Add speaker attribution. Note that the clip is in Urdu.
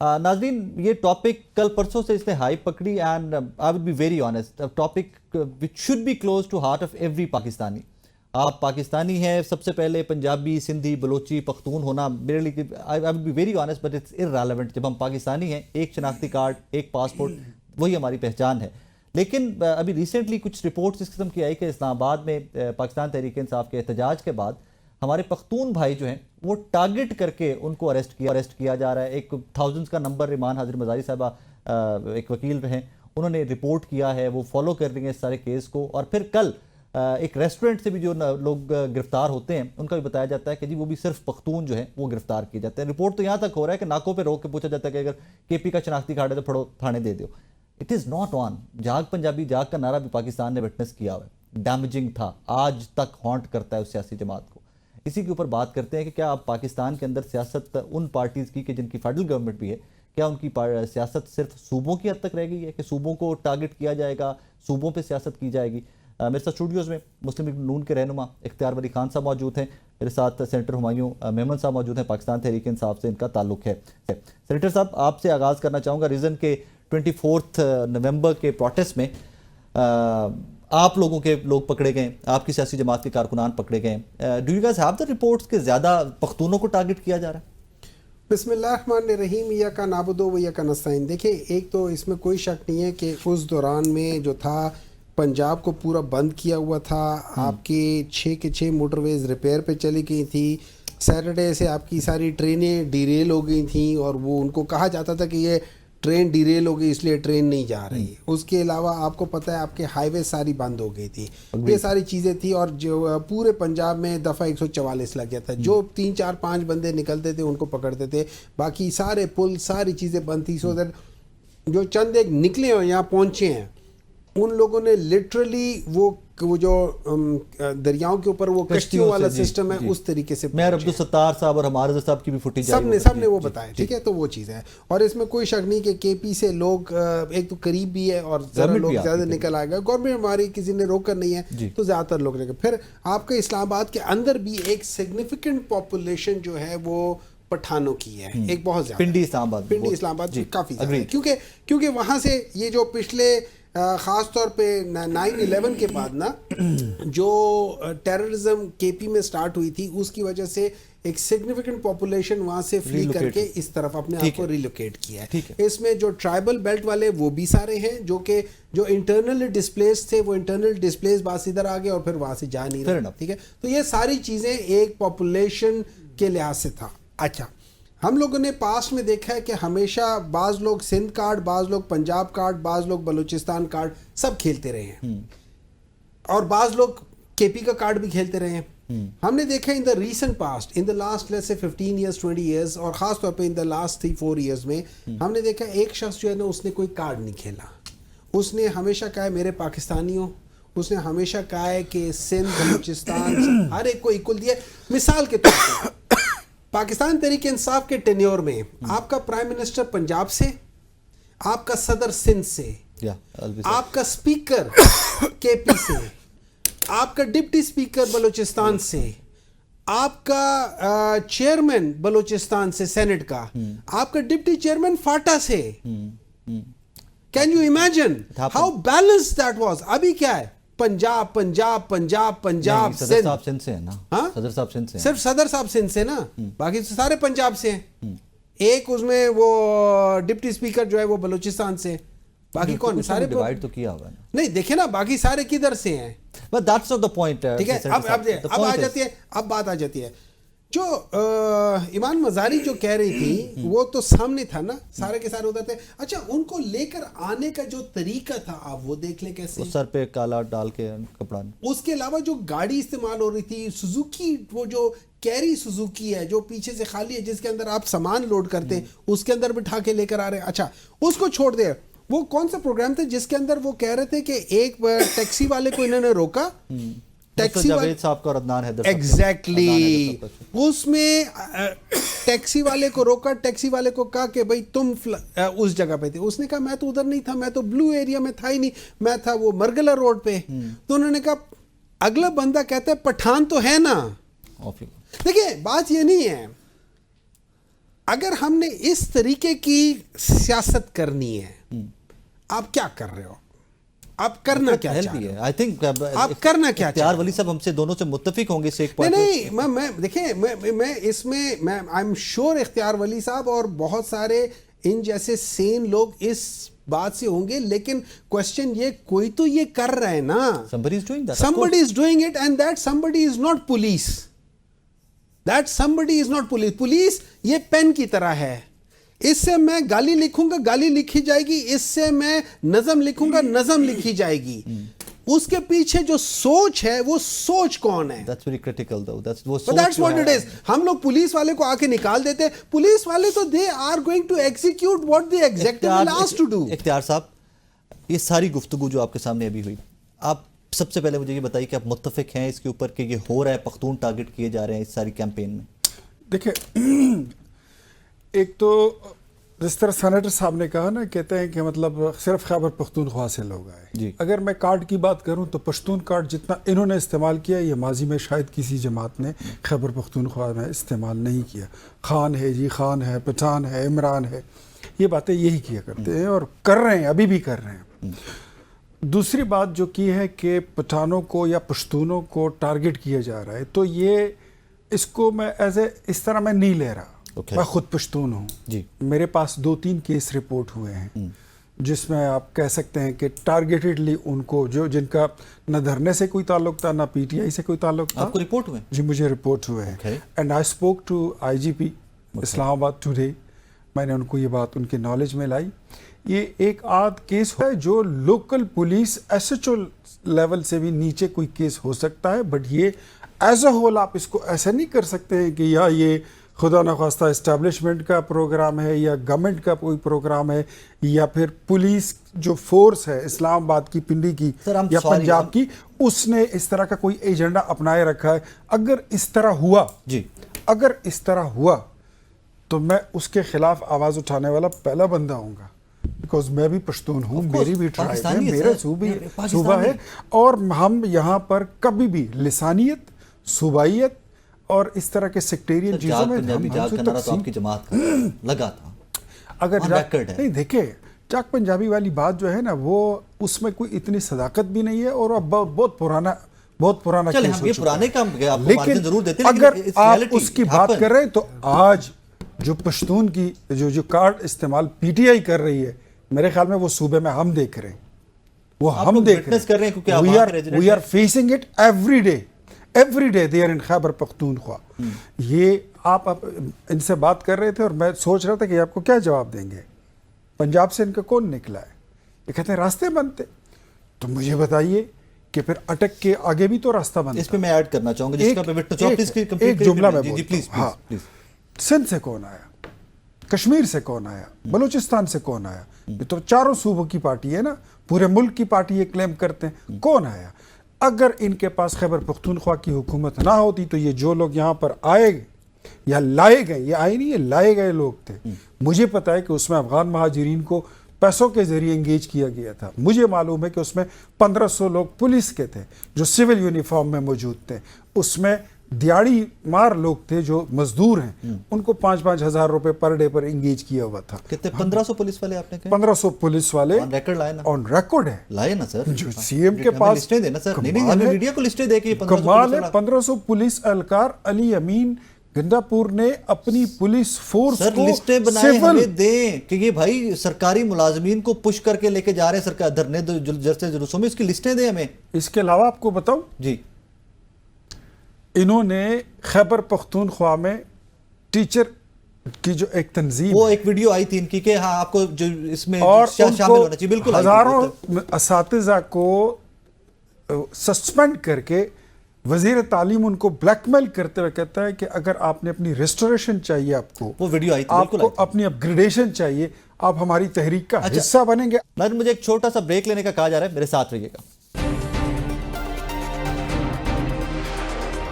Speaker 1: ناظرین یہ ٹاپک کل پرسوں سے اس نے ہائی پکڑی and I will be very honest topic which should be close to heart of every Pakistani. آپ پاکستانی ہیں سب سے پہلے پنجابی سندھی بلوچی پختون ہونا میرے لیے I will be very honest but it's irrelevant. جب ہم پاکستانی ہیں ایک شناختی کارڈ ایک پاسپورٹ وہی ہماری پہچان ہے. لیکن ابھی ریسنٹلی کچھ رپورٹس اس قسم کی آئی کہ اسلام آباد میں پاکستان تحریک انصاف کے احتجاج کے بعد ہمارے پختون بھائی جو ہیں وہ ٹارگٹ کر کے ان کو اریسٹ کیا جا رہا ہے. ایک تھاؤزنڈز کا نمبر ایمان حاضر مزاری صاحبہ ایک وکیل رہیں انہوں نے رپورٹ کیا ہے, وہ فالو کر رہی ہیں اس سارے کیس کو. اور پھر کل ایک ریسٹورنٹ سے بھی جو لوگ گرفتار ہوتے ہیں ان کا بھی بتایا جاتا ہے کہ جی وہ بھی صرف پختون جو ہیں وہ گرفتار کیے جاتے ہیں. رپورٹ تو یہاں تک ہو رہا ہے کہ ناکوں پہ روک کے پوچھا جاتا ہے کہ اگر کے پی کا شناختی کارڈ ہے تو پھڑو تھانے دے دو. It is not on. جاگ پنجابی جاگ کا نعرہ بھی پاکستان نے وٹنس کیا ہوا ہے, ڈیمیجنگ تھا, آج تک ہانٹ کرتا ہے اس سیاسی جماعت کو. اسی کے اوپر بات کرتے ہیں کہ کیا اب پاکستان کے اندر سیاست ان پارٹیز کی کہ جن کی فیڈرل گورنمنٹ بھی ہے, کیا ان کی سیاست صرف صوبوں کی حد تک رہ گئی ہے کہ صوبوں کو ٹارگٹ کیا جائے گا, صوبوں پہ سیاست کی جائے گی؟ میرے ساتھ اسٹوڈیوز میں مسلم لیگ نون کے رہنما اختیار ولی خان صاحب موجود ہیں, میرے ساتھ سینیٹر ہمایوں میمن صاحب موجود ہیں, پاکستان تحریک انصاف سے ان کا تعلق ہے. سینیٹر صاحب آپ سے آغاز کرنا چاہوں گا. ریزن کے 24 نومبر کے پروٹیسٹ میں آپ لوگوں کے لوگ پکڑے گئے, آپ کی سیاسی جماعت کے کارکنان پکڑے گئے. Do you guys have the reports کہ زیادہ پختونوں کو ٹارگٹ کیا جا رہا ہے؟
Speaker 2: بسم اللہ الرحمن الرحیم. ایاک نعبد و ایاک نستعین. دیکھیں ایک تو اس میں کوئی شک نہیں ہے کہ اس دوران میں جو تھا پنجاب کو پورا بند کیا ہوا تھا. آپ کے 6 کے 6 موٹر ویز ریپیئر پہ چلی گئی تھی. سیٹرڈے سے آپ کی ساری ٹرینیں ڈیریل ہو گئی تھیں اور وہ ان کو کہا جاتا تھا کہ یہ ٹرین ڈیریل ہو گئی اس لیے ٹرین نہیں جا رہی. اس کے علاوہ آپ کو پتہ ہے آپ کے ہائی وے ساری بند ہو گئی تھی. یہ ساری چیزیں تھیں اور جو پورے پنجاب میں دفعہ 144 لگ گیا تھا. جو 3 4 5 بندے نکلتے تھے ان کو پکڑتے تھے, باقی سارے پل ساری چیزیں بند تھی. سو دیٹ جو چند ایک نکلے ہیں یہاں پہنچے ہیں ان لوگوں نے لٹرلی وہ جو دریاؤں کے اوپر وہ کشتیوں والا سسٹم ہے اس طریقے سے
Speaker 1: میئر عبدالستار صاحب اور ہمارے صاحب کی بھی فوٹیج
Speaker 2: سب نے وہ بتایا. ٹھیک ہے, تو وہ چیز ہے. اور اس میں کوئی شک نہیں کہ کے پی سے لوگ ایک تو قریب بھی ہے اور ذرا لوگ زیادہ نکل آئے گا. گورنمنٹ ہماری کسی نے روکا نہیں ہے تو زیادہ تر لوگ نکل. پھر آپ کے اسلام آباد کے اندر بھی ایک سگنیفیکنٹ پاپولیشن جو ہے وہ پٹھانوں کی ہے, ایک بہت زیادہ. پنڈی اسلام آباد کافی زیادہ, کیونکہ وہاں سے یہ جو پچھلے خاص طور پہ 9/11 کے بعد نا جو ٹیررزم کے پی میں سٹارٹ ہوئی تھی اس کی وجہ سے ایک سگنیفیکنٹ پاپولیشن وہاں سے فلی کر کے اس طرف اپنے آپ کو ریلوکیٹ کیا ہے. اس میں جو ٹرائبل بیلٹ والے وہ بھی سارے ہیں جو انٹرنل ڈسپلیس تھے, وہ انٹرنل ڈسپلیس باس ادھر آ گئے اور پھر وہاں سے جا نہیں رہے. ٹھیک ہے, تو یہ ساری چیزیں ایک پاپولیشن کے لحاظ سے تھا. اچھا, ہم لوگوں نے پاسٹ میں دیکھا ہے کہ ہمیشہ بعض لوگ سندھ کارڈ, بعض لوگ پنجاب کارڈ, بعض لوگ بلوچستان کارڈ سب کھیلتے رہے ہیں اور بعض لوگ کے پی کا کارڈ بھی کھیلتے رہے ہیں. ہم نے دیکھا in the recent past, in the last لیٹس سے 15 ایئرز 20 ایئرز اور خاص طور پہ ان دا لاسٹ 3-4 ایئرز میں ہم نے دیکھا ایک شخص جو ہے نا اس نے کوئی کارڈ نہیں کھیلا. اس نے ہمیشہ کہا ہے میرے پاکستانیوں, اس نے ہمیشہ کہا ہے کہ سندھ بلوچستان ہر ایک کو ایکول دیا. مثال کے طور پہ پاکستان تحریک انصاف کے ٹینیور میں آپ کا پرائم منسٹر پنجاب سے, آپ کا صدر سندھ سے, آپ کا سپیکر کے پی سے, آپ کا ڈپٹی سپیکر بلوچستان سے, آپ کا چیئرمین بلوچستان سے سینٹ کا, آپ کا ڈپٹی چیئرمین فاٹا سے. Can you imagine how balance that was? ابھی کیا ہے پنجاب پنجاب پنجاب پنجاب
Speaker 1: صدر صاحب سندھ سے ہیں نا, صدر صاحب سندھ سے,
Speaker 2: صرف صدر صاحب سندھ سے نا, باقی سارے پنجاب سے ہیں. ایک اس میں وہ ڈپٹی سپیکر جو ہے وہ بلوچستان سے, باقی کون سارے
Speaker 1: ڈیوائیڈ تو کیا ہوا
Speaker 2: نہیں. دیکھیں نا باقی سارے کدھر سے ہیں.
Speaker 1: But that's not the point.
Speaker 2: ٹھیک ہے, اب آ جاتی ہے, اب بات آ جاتی ہے جو ایمان مزاری جو کہہ رہی تھی وہ تو سامنے تھا نا, سارے کے سارے ادھر تھے. اچھا, ان کو لے کر آنے کا جو طریقہ تھا آپ وہ دیکھ لیں کیسے,
Speaker 1: سر پہ کالا ڈال کے کپڑا.
Speaker 2: اس کے علاوہ جو گاڑی استعمال ہو رہی تھی سوزوکی, وہ جو کیری سوزوکی ہے جو پیچھے سے خالی ہے جس کے اندر آپ سامان لوڈ کرتے ہیں, اس کے اندر بٹھا کے لے کر آ رہے ہیں. اچھا, اس کو چھوڑ دے. وہ کون سا پروگرام تھا جس کے اندر وہ کہہ رہے تھے کہ ایک ٹیکسی والے کو انہوں نے روکا, ٹیکسی
Speaker 1: جاوید صاحب کا اور عدنان حیدر صاحب,
Speaker 2: ایگزیکٹلی اس میں ٹیکسی والے کو روکا, ٹیکسی والے کو کہا کہ بھائی تم اس جگہ پہ تھے. اس نے کہا میں تو ادھر نہیں تھا, میں تو بلو ایریا میں تھا ہی نہیں, میں تھا وہ مرگلہ روڈ پہ. تو انہوں نے کہا, اگلا بندہ کہتا ہے پٹھان تو ہے نا. دیکھیں بات یہ نہیں ہے, اگر ہم نے اس طریقے کی سیاست کرنی ہے، آپ کیا کر رہے ہو؟ آپ کرنا کیا چاہتے ہیں؟
Speaker 1: آئی تھنک
Speaker 2: آپ کرنا کیا
Speaker 1: اختیار ولی صاحب ہم سے دونوں سے متفق ہوں گے اس ایک پوائنٹ.
Speaker 2: نہیں، میں دیکھیں، میں اس میں آئی ایم شیور اختیار ولی صاحب اور بہت سارے ان جیسے سین لوگ اس بات سے ہوں گے، لیکن کوشچن یہ کوئی تو یہ کر رہا ہے نا.
Speaker 1: somebody is doing that.
Speaker 2: somebody is doing it and that somebody is not police. that somebody is not police. Police یہ پین کی طرح ہے. اس سے میں گالی لکھوں گا، گالی لکھی جائے گی. اس سے میں نظم لکھوں گا، نظم لکھی جائے گی. اس کے پیچھے جو سوچ ہے وہ سوچ کون ہے؟
Speaker 1: That's very critical though. That's
Speaker 2: what it is. ہم لوگ پولیس والے کو آ کے نکال دیتے ہیں. پولیس والے تو they are going to execute what the executive will ask to do.
Speaker 1: اختیار صاحب، یہ ساری گفتگو جو آپ کے سامنے ابھی ہوئی، آپ سب سے پہلے مجھے یہ بتائیے کہ آپ متفق ہیں اس کے اوپر کہ یہ ہو رہا ہے، پختون ٹارگٹ کیے جا رہے ہیں اس ساری کیمپین میں؟
Speaker 3: دیکھیں، ایک تو جس طرح سینیٹر صاحب نے کہا نا، کہتے ہیں کہ مطلب صرف خیبر پختونخوا سے لوگ آئے.
Speaker 1: جی.
Speaker 3: اگر میں کارڈ کی بات کروں تو پشتون کارڈ جتنا انہوں نے استعمال کیا، یہ ماضی میں شاید کسی جماعت نے خیبر پختونخوا میں استعمال نہیں کیا. خان ہے جی، خان ہے، پٹھان ہے، عمران ہے، یہ باتیں یہی کیا کرتے ہیں اور کر رہے ہیں، ابھی بھی کر رہے ہیں. دوسری بات جو کی ہے کہ پٹھانوں کو یا پشتونوں کو ٹارگٹ کیا جا رہا ہے، تو یہ اس کو میں اس طرح میں نہیں لے رہا. میں خود پشتون ہوں جی. میرے پاس 2-3 کیس رپورٹ ہوئے ہیں جس میں آپ کہہ سکتے ہیں کہ ٹارگیٹڈلی ان کو جن کا نہ دھرنے سے کوئی تعلق تھا، نہ پی ٹی آئی سے کوئی تعلق تھا.
Speaker 1: آپ کو رپورٹ ہوئے؟
Speaker 3: جی، مجھے رپورٹ ہوئے ہیں. اینڈ آئی اسپوک ٹو آئی جی پی اسلام آباد ٹوڈے. میں نے ان کو یہ بات ان کے نالج میں لائی. یہ ایک آدھ کیس ہے جو local police S H O level سے بھی نیچے کوئی کیس ہو سکتا ہے، بٹ یہ ایز اے ہول آپ اس کو ایسا نہیں کر سکتے ہیں کہ یا یہ خدا نخواستہ اسٹیبلشمنٹ کا پروگرام ہے یا گورنمنٹ کا کوئی پروگرام ہے یا پھر پولیس جو فورس ہے اسلام آباد کی، پنڈی کی یا پنجاب کی، اس نے اس طرح کا کوئی ایجنڈا اپنائے رکھا ہے. اگر اس طرح ہوا جی، اگر اس طرح ہوا تو میں اس کے خلاف آواز اٹھانے والا پہلا بندہ ہوں گا، بیکاز میں بھی پشتون ہوں، میری بھی ٹرائب ہے، میرا صوبہ ہے، اور ہم یہاں پر کبھی بھی لسانیت، صوبائیت اور اس طرح کے سیکٹیرین چیزوں میں
Speaker 1: تقسیم کی جماعت کا لگا تھا.
Speaker 3: اگر نہیں دیکھیں، چاک پنجابی والی بات جو ہے نا، وہ اس میں کوئی اتنی صداقت بھی نہیں ہے اور اب بہت پرانا کیس ہو چکا ہے. لیکن اگر آپ اس کی بات کر رہے ہیں تو آج جو پشتون کی جو کارڈ استعمال پی ٹی آئی کر رہی ہے، میرے خیال میں وہ صوبے میں ہم دیکھ رہے ہیں، وہ ہم دیکھ رہے ہیں. We are facing it every day they are in Khyber Pakhtunkhwa. یہ آپ ان سے بات کر رہے تھے اور میں سوچ رہا تھا کہ آپ کو کیا جواب دیں گے. پنجاب سے ان کا کون نکلا ہے؟ یہ کہتے ہیں راستے بنتے. تو مجھے بتائیے کہ پھر اٹک کے آگے بھی تو راستہ بنتا.
Speaker 1: اس پہ میں ایڈ کرنا چاہوں گا
Speaker 3: ایک جملہ میں بولتا ہوں. سندھ سے کون آیا، کشمیر سے کون آیا، بلوچستان سے کون آیا؟ یہ تو چاروں صوبوں کی پارٹی ہے نا، پورے ملک کی پارٹی یہ کلیم کرتے ہیں. کون آیا؟ اگر ان کے پاس خیبر پختونخوا کی حکومت نہ ہوتی تو یہ جو لوگ یہاں پر آئے یا لائے گئے، یہ آئے نہیں، یہ لائے گئے لوگ تھے. مجھے پتا ہے کہ اس میں افغان مہاجرین کو پیسوں کے ذریعے انگیج کیا گیا تھا. مجھے معلوم ہے کہ اس میں 1500 لوگ پولیس کے تھے جو سول یونیفارم میں موجود تھے. اس میں دیاڑی مار لوگ تھے جو مزدور ہیں، ان کو 5-5 ہزار روپے پر ڈے پر انگیج کیا ہوا تھا.
Speaker 1: کتنے 1500 پولیس والے آپ نے کہا؟
Speaker 3: 1500 پولیس والے آن ریکارڈ ہے.
Speaker 1: لائے نا سر،
Speaker 3: جو سی ایم کے پاس
Speaker 1: لسٹیں دینا سر. نہیں ہمیں میڈیا کو لسٹیں دے کے
Speaker 3: کمال ہے. 1500 پولیس اہلکار. علی امین گندا پور نے اپنی پولیس فورس
Speaker 1: کو لسٹیں بنائے ہمیں دیں کہ یہ بھائی سرکاری ملازمین کو پش کر کے لے کے جا رہے ہیں سرکار دھرنے جلسے جلوسوں میں، اس کی لسٹیں دیں ہمیں.
Speaker 3: اس کے علاوہ آپ کو بتاؤں جی، انہوں نے خیبر پختونخوا میں ٹیچر کی جو ایک تنظیم،
Speaker 1: وہ ایک ویڈیو آئی تھی ان کی کہ ہاں آپ کو جو اس میں
Speaker 3: شامل ہونا چاہیے، بالکل ہزاروں اساتذہ کو سسپینڈ کر کے وزیر تعلیم ان کو بلیک میل کرتے ہوئے کہتا ہے کہ اگر آپ نے اپنی ریسٹوریشن چاہیے، آپ کو
Speaker 1: وہ ویڈیو آئی تھی،
Speaker 3: آپ کو اپنی اپ گریڈیشن چاہیے، آپ ہماری تحریک کا حصہ بنیں گے.
Speaker 1: مجھے ایک چھوٹا سا بریک لینے کا کہا جا رہا ہے، میرے ساتھ رہیے گا.